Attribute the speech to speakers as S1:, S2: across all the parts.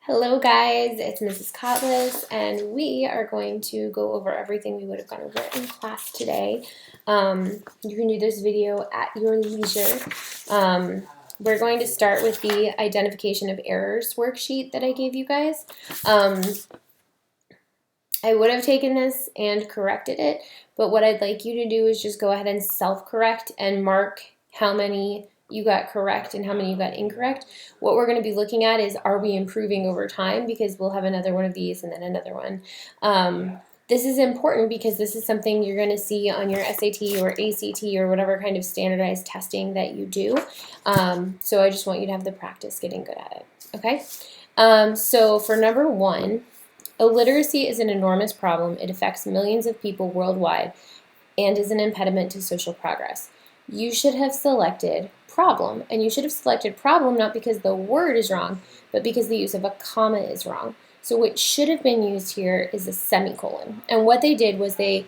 S1: Hello guys, it's Mrs. Cotlis, and we are going to go over everything we would have gone over in class today. You can do this video at your leisure. We're going to start with the identification of errors worksheet that I gave you guys. I would have taken this and corrected it, but what I'd like you to do is just go ahead and self-correct and mark how many you got correct and how many you got incorrect. What we're going to be looking at is, are we improving over time, because we'll have another one of these and then another one. This is important because this is something you're going to see on your SAT or ACT or whatever kind of standardized testing that you do. So I just want you to have the practice getting good at it. Okay? So for number one, illiteracy is an enormous problem. It affects millions of people worldwide and is an impediment to social progress. You should have selected problem, and you should have selected problem not because the word is wrong, but because the use of a comma is wrong. So what should have been used here is a semicolon. And what they did was they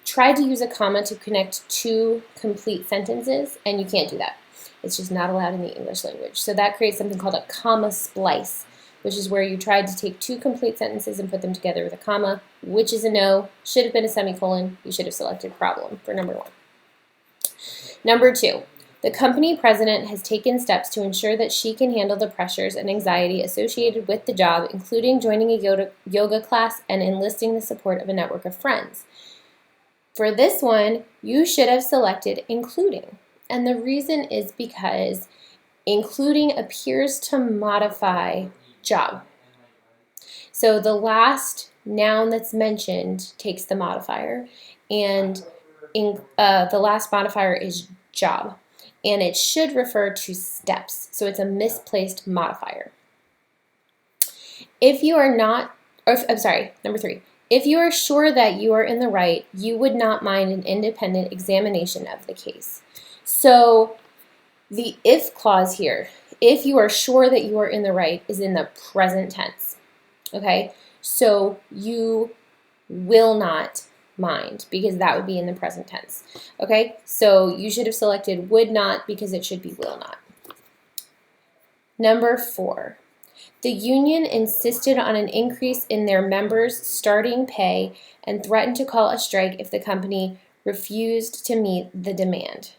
S1: tried to use a comma to connect two complete sentences, and you can't do that. It's just not allowed in the English language. So that creates something called a comma splice, which is where you tried to take two complete sentences and put them together with a comma, which is a no, should have been a semicolon. You should have selected problem for number one. Number two, the company president has taken steps to ensure that she can handle the pressures and anxiety associated with the job, including joining a yoga class and enlisting the support of a network of friends. For this one, you should have selected including. And the reason is because including appears to modify job. So the last noun that's mentioned takes the modifier, and the last modifier is job, and it should refer to steps, so it's a misplaced modifier. If you are not, number three, if you are sure that you are in the right, you would not mind an independent examination of the case. So the if clause here, if you are sure that you are in the right, is in the present tense. Okay, so you will not mind, because that would be in the present tense. Okay, so you should have selected would not because it should be will not. Number four, the union insisted on an increase in their members' starting pay and threatened to call a strike if the company refused to meet the demand.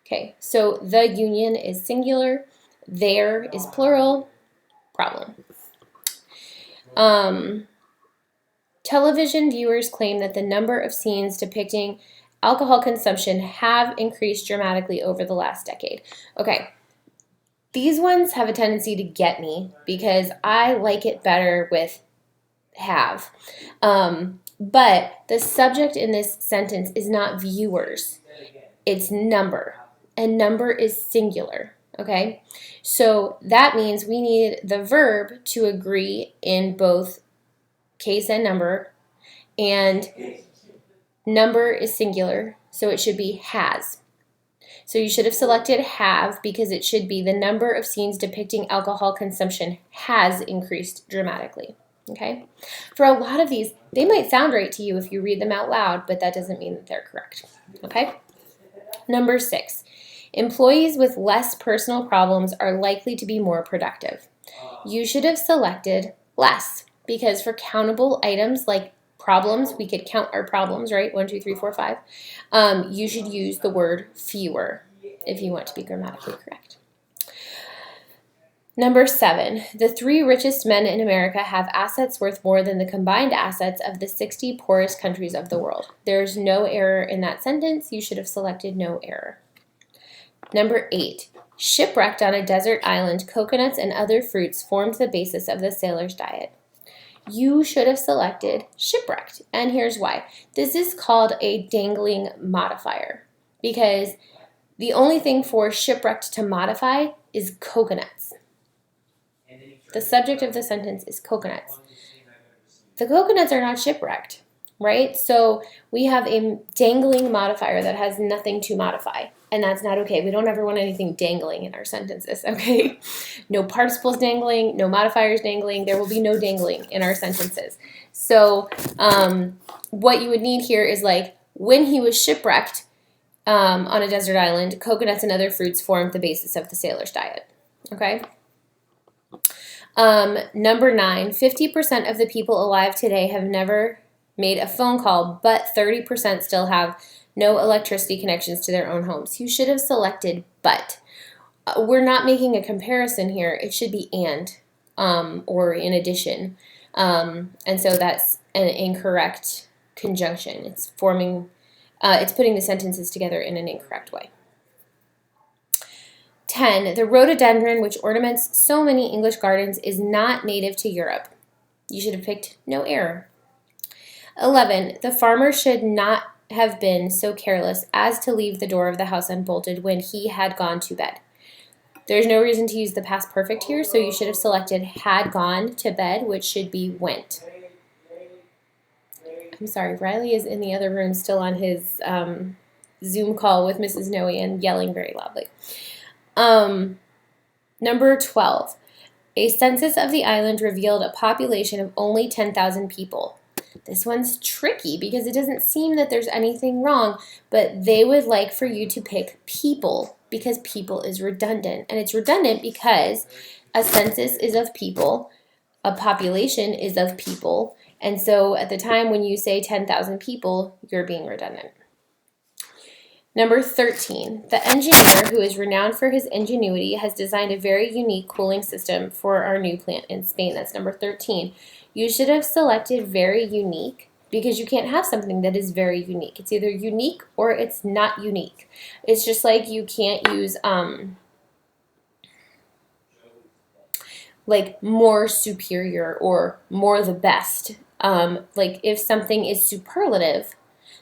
S1: Okay, so the union is singular, there is plural, problem. Television viewers claim that the number of scenes depicting alcohol consumption have increased dramatically over the last decade. Okay, these ones have a tendency to get me because I like it better with have. But the subject in this sentence is not viewers, it's number, and number is singular. Okay, so that means we need the verb to agree in both case and number number is singular, so it should be has. So you should have selected have because it should be the number of scenes depicting alcohol consumption has increased dramatically. Okay, for a lot of these, they might sound right to you if you read them out loud, but that doesn't mean that they're correct. Okay, number six, employees with less personal problems are likely to be more productive. You should have selected less, because for countable items like problems, we could count our problems, right? 1, 2, 3, 4, 5. You should use the word fewer if you want to be grammatically correct. Number 7, the 3 richest men in America have assets worth more than the combined assets of the 60 poorest countries of the world. There's no error in that sentence. You should have selected no error. Number 8, shipwrecked on a desert island, coconuts and other fruits formed the basis of the sailor's diet. You should have selected shipwrecked, and here's why. This is called a dangling modifier because the only thing for shipwrecked to modify is coconuts. The subject of the sentence is coconuts. The coconuts are not shipwrecked, right? So we have a dangling modifier that has nothing to modify, and that's not okay. We don't ever want anything dangling in our sentences, okay? No participles dangling, no modifiers dangling. There will be no dangling in our sentences. So what you would need here is like, when he was shipwrecked on a desert island, coconuts and other fruits formed the basis of the sailor's diet, okay? Number 9, 50% of the people alive today have never made a phone call, but 30% still have no electricity connections to their own homes. You should have selected but. We're not making a comparison here. It should be and or in addition. And so that's an incorrect conjunction. It's putting the sentences together in an incorrect way. 10. The rhododendron, which ornaments so many English gardens, is not native to Europe. You should have picked no error. 11. The farmer should not have been so careless as to leave the door of the house unbolted when he had gone to bed. There's no reason to use the past perfect here, so you should have selected had gone to bed, which should be went. I'm sorry, Riley is in the other room still on his Zoom call with Mrs. Noe and yelling very loudly. Number 12. A census of the island revealed a population of only 10,000 people. This one's tricky because it doesn't seem that there's anything wrong, but they would like for you to pick people because people is redundant. And it's redundant because a census is of people, a population is of people, and so at the time when you say 10,000 people, you're being redundant. Number 13, the engineer, who is renowned for his ingenuity, has designed a very unique cooling system for our new plant in Spain. That's number 13. You should have selected very unique because you can't have something that is very unique. It's either unique or it's not unique. It's just like you can't use like more superior or more the best. Like if something is superlative,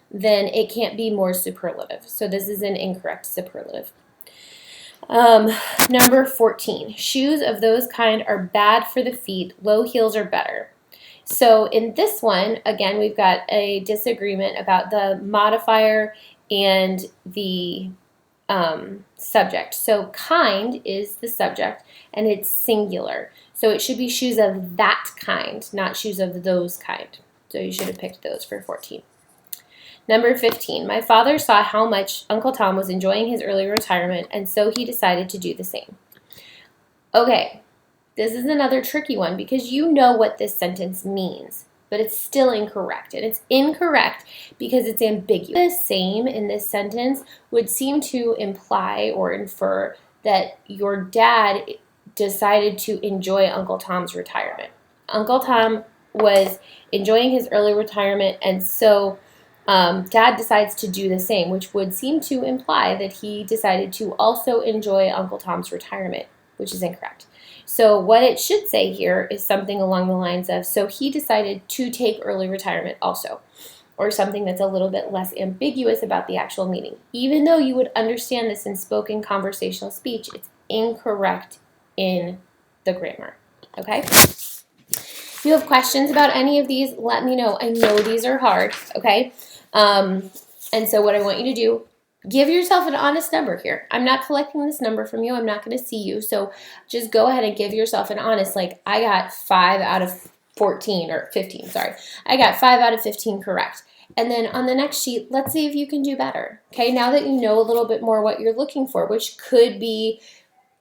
S1: then it can't be more superlative. So this is an incorrect superlative. Number 14, shoes of those kind are bad for the feet. Low heels are better. So in this one, again, we've got a disagreement about the modifier and the subject. So kind is the subject, and it's singular. So it should be shoes of that kind, not shoes of those kind. So you should have picked those for 14. Number 15, my father saw how much Uncle Tom was enjoying his early retirement, and so he decided to do the same. Okay, this is another tricky one because you know what this sentence means, but it's still incorrect. And it's incorrect because it's ambiguous. The same in this sentence would seem to imply or infer that your dad decided to enjoy Uncle Tom's retirement. Uncle Tom was enjoying his early retirement, and so Dad decides to do the same, which would seem to imply that he decided to also enjoy Uncle Tom's retirement, which is incorrect. So what it should say here is something along the lines of, so he decided to take early retirement also, or something that's a little bit less ambiguous about the actual meaning. Even though you would understand this in spoken conversational speech, it's incorrect in the grammar, okay? If you have questions about any of these, let me know. I know these are hard, okay? And so what I want you to do, give yourself an honest number here. I'm not collecting this number from you. I'm not going to see you. So just go ahead and give yourself an honest, like I got 5 out of 14 or 15, sorry. I got 5 out of 15 correct. And then on the next sheet, let's see if you can do better. Okay, now that you know a little bit more what you're looking for, which could be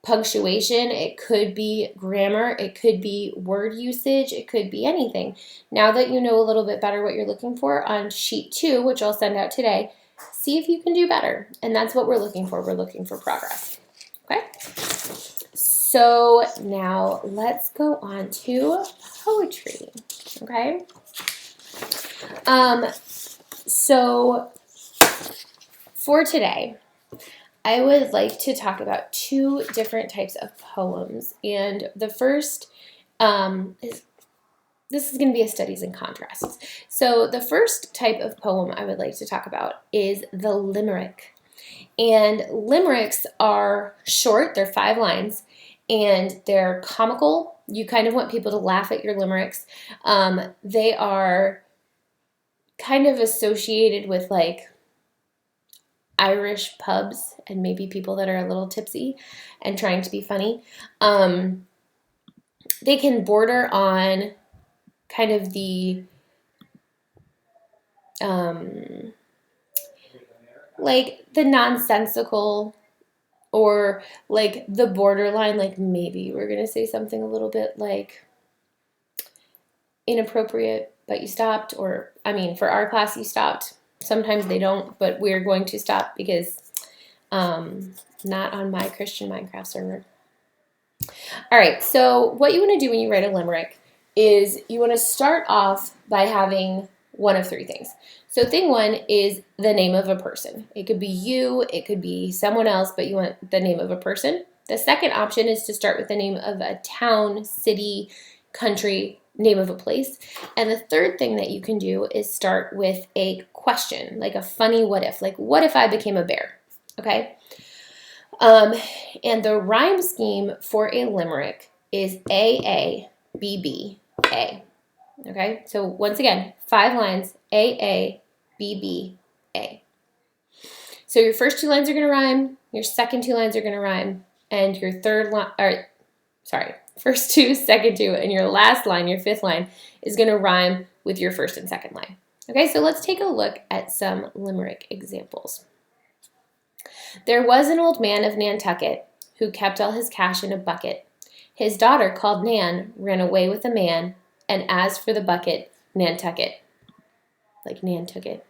S1: punctuation, it could be grammar, it could be word usage, it could be anything. Now that you know a little bit better what you're looking for on sheet 2, which I'll send out today, see if you can do better. And that's what we're looking for. We're looking for progress. Okay? So now let's go on to poetry. Okay? So for today, I would like to talk about 2 different types of poems. And the first this is going to be a studies and contrasts. So the first type of poem I would like to talk about is the limerick. And limericks are short, they're 5 lines, and they're comical. You kind of want people to laugh at your limericks. They are kind of associated with like Irish pubs and maybe people that are a little tipsy and trying to be funny. They can border on kind of the like the nonsensical or like the borderline, like maybe we're going to say something a little bit like inappropriate, but you stopped, or I mean, for our class, you stopped. Sometimes they don't, but we're going to stop because not on my Christian Minecraft server. All right, so what you want to do when you write a limerick is you want to start off by having one of three things. So thing one is the name of a person. It could be you, it could be someone else, but you want the name of a person. The second option is to start with the name of a town, city, country, name of a place. And the third thing that you can do is start with a question, like a funny what if, like what if I became a bear, okay? And the rhyme scheme for a limerick is A, B, B, A. Okay, so once again, 5 lines, A, B, B, A. So your first 2 lines are going to rhyme, your second 2 lines are going to rhyme, and your third line, or sorry, first 2, second 2, and your last line, your 5th line, is going to rhyme with your first and second line. Okay, so let's take a look at some limerick examples. There was an old man of Nantucket who kept all his cash in a bucket. His daughter, called Nan, ran away with a man, and as for the bucket, Nantucket. Like Nantucket.